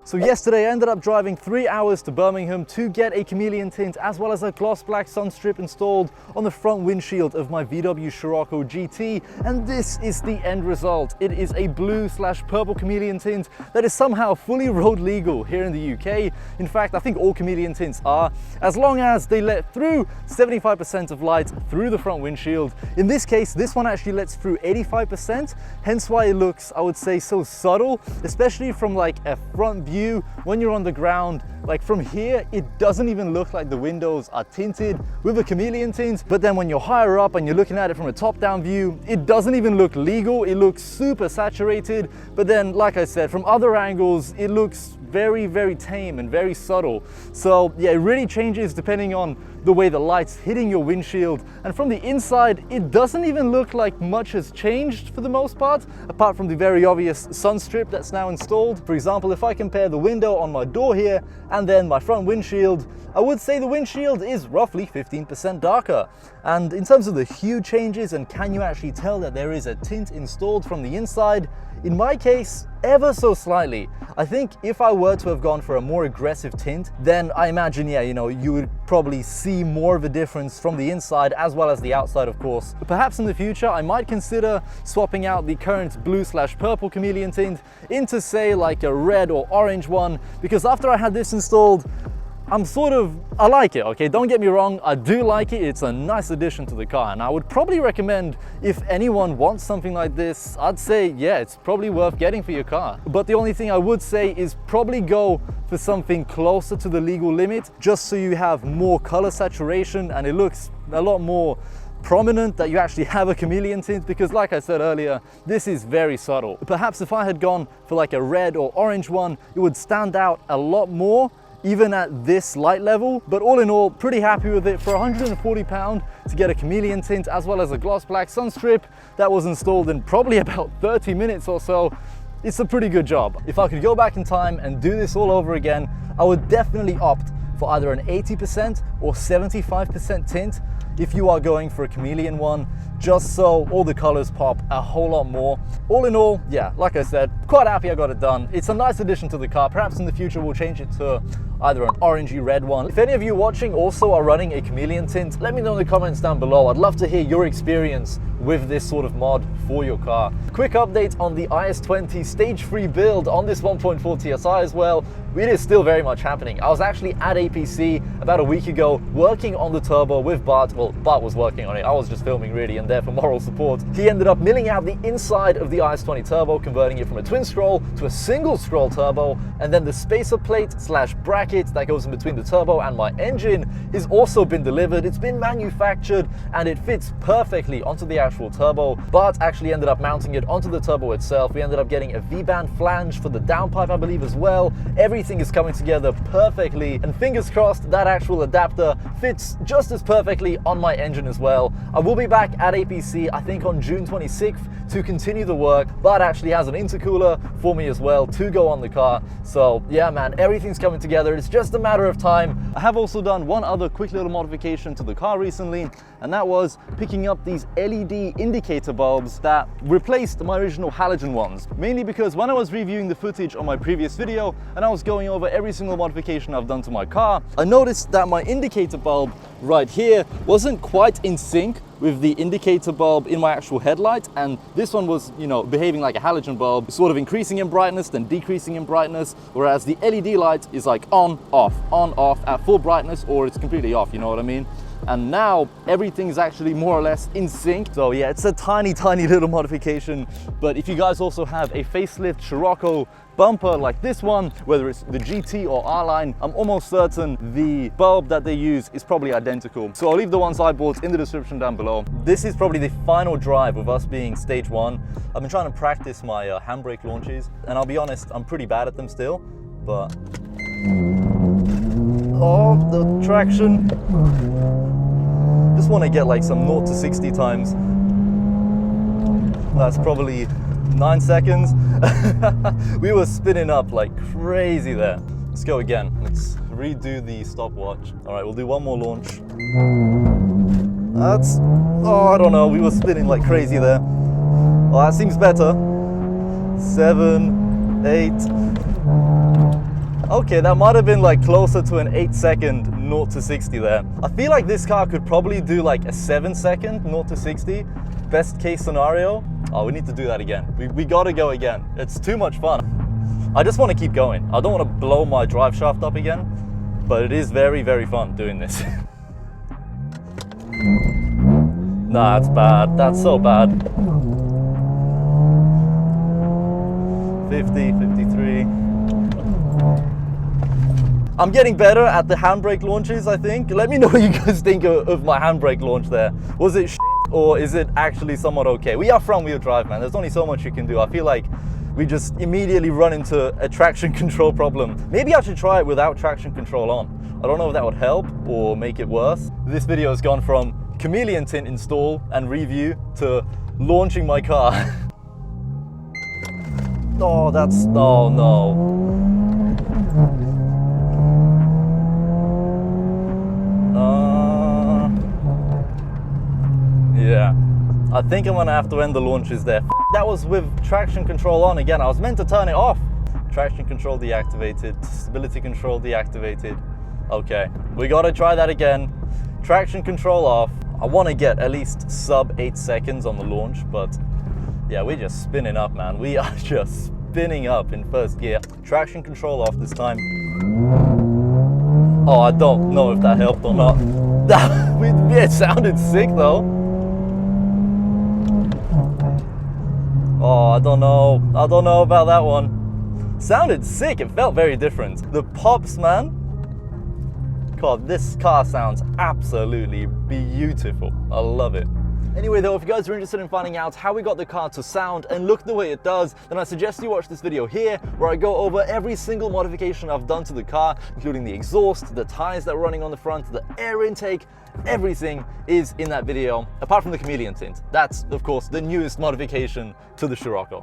So yesterday I ended up driving 3 hours to Birmingham to get a chameleon tint as well as a gloss black sunstrip installed on the front windshield of my VW SCIROCCO GT, and this is the end result. It is a blue/purple chameleon tint that is somehow fully road legal here in the UK. In fact, I think all chameleon tints are, as long as they let through 75% of light through the front windshield. In this case, this one actually lets through 85%, hence why it looks, I would say, so subtle, especially from like a front view. When you're on the ground, like from here, it doesn't even look like the windows are tinted with a chameleon tint. But then when you're higher up and you're looking at it from a top-down view, it doesn't even look legal. It looks super saturated. But then, like I said, from other angles, it looks very, very tame and very subtle. So yeah, it really changes depending on the way the light's hitting your windshield. And from the inside, it doesn't even look like much has changed for the most part, apart from the very obvious sunstrip that's now installed. For example, if I compare the window on my door here and then my front windshield, I would say the windshield is roughly 15% darker. And in terms of the hue changes and can you actually tell that there is a tint installed from the inside, in my case, ever so slightly. I think if I were to have gone for a more aggressive tint, then I imagine, yeah, you would probably see more of a difference from the inside as well as the outside, of course. But perhaps in the future, I might consider swapping out the current blue/purple chameleon tint into, say, like a red or orange one, because after I had this installed, I like it, okay? Don't get me wrong, I do like it. It's a nice addition to the car, and I would probably recommend, if anyone wants something like this, I'd say, yeah, it's probably worth getting for your car. But the only thing I would say is probably go for something closer to the legal limit, just so you have more color saturation and it looks a lot more prominent that you actually have a chameleon tint, because like I said earlier, this is very subtle. Perhaps if I had gone for like a red or orange one, it would stand out a lot more, even at this light level. But all in all, pretty happy with it. For £140 to get a chameleon tint as well as a gloss black sunstrip that was installed in probably about 30 minutes or so, it's a pretty good job. If I could go back in time and do this all over again, I would definitely opt for either an 80% or 75% tint if you are going for a chameleon one, just so all the colors pop a whole lot more. All in all, yeah, like I said, quite happy I got it done. It's a nice addition to the car. Perhaps in the future we'll change it to either an orangey red one. If any of you watching also are running a chameleon tint, let me know in the comments down below. I'd love to hear your experience with this sort of mod for your car. Quick update on the IS20 stage 3 build on this 1.4 TSI as well. It is still very much happening. I was actually at APC about a week ago working on the turbo with Bart. Well, Bart was working on it. I was just filming really and there for moral support. He ended up milling out the inside of the IS20 turbo, converting it from a twin scroll to a single scroll turbo, and then the spacer plate/bracket that goes in between the turbo and my engine has also been delivered. It's been manufactured and it fits perfectly onto the actual turbo. Bart actually ended up mounting it onto the turbo itself. We ended up getting a V-band flange for the downpipe, I believe, as well. Everything is coming together perfectly, and fingers crossed that actual adapter fits just as perfectly on my engine as well. I will be back at APC, I think on June 26th, to continue the work. Bart actually has an intercooler for me as well to go on the car. So yeah, man, everything's coming together. It's just a matter of time. I have also done one other quick little modification to the car recently, and that was picking up these LED indicator bulbs that replaced my original halogen ones. Mainly because when I was reviewing the footage on my previous video and I was going over every single modification I've done to my car, I noticed that my indicator bulb right here wasn't quite in sync with the indicator bulb in my actual headlight, and this one was, behaving like a halogen bulb, sort of increasing in brightness then decreasing in brightness, whereas the LED light is like on, off at full brightness, or it's completely off, you know what I mean? And now everything's actually more or less in sync. So yeah, it's a tiny little modification. But if you guys also have a facelift Scirocco bumper like this one, whether it's the GT or R-Line, I'm almost certain the bulb that they use is probably identical. So I'll leave the ones I bought in the description down below. This is probably the final drive with us being stage 1. I've been trying to practice my handbrake launches, and I'll be honest, I'm pretty bad at them still, but oh, the traction. Just want to get like some 0 to 60 times. That's probably 9 seconds. We were spinning up like crazy there. Let's go again. Let's redo the stopwatch. All right, we'll do one more launch. That's, oh, I don't know. We were spinning like crazy there. Oh, that seems better. 7, 8. Okay, that might have been like closer to an 8-second 0 to 60 there. I feel like this car could probably do like a 7-second 0 to 60. Best case scenario. Oh, we need to do that again. We gotta go again. It's too much fun. I just want to keep going. I don't want to blow my drive shaft up again, but it is very, very fun doing this. Nah, that's bad. That's so bad. 50, 53. I'm getting better at the handbrake launches, I think. Let me know what you guys think of my handbrake launch there. Was it shit or is it actually somewhat okay? We are front wheel drive, man. There's only so much you can do. I feel like we just immediately run into a traction control problem. Maybe I should try it without traction control on. I don't know if that would help or make it worse. This video has gone from chameleon tint install and review to launching my car. Oh, that's, oh no. Yeah, I think I'm gonna have to end the launches there. That was with traction control on again. I was meant to turn it off. Traction control deactivated, stability control deactivated. Okay, we gotta try that again. Traction control off. I wanna get at least sub 8 seconds on the launch, but yeah, we're just spinning up, man. We are just spinning up in first gear. Traction control off this time. Oh, I don't know if that helped or not. It sounded sick though. Oh, I don't know about that one. Sounded sick, it felt very different. The pops, man. God, this car sounds absolutely beautiful. I love it. Anyway though, if you guys are interested in finding out how we got the car to sound and look the way it does, then I suggest you watch this video here where I go over every single modification I've done to the car, including the exhaust, the tires that are running on the front, the air intake. Everything is in that video, apart from the chameleon tint. That's, of course, the newest modification to the Scirocco.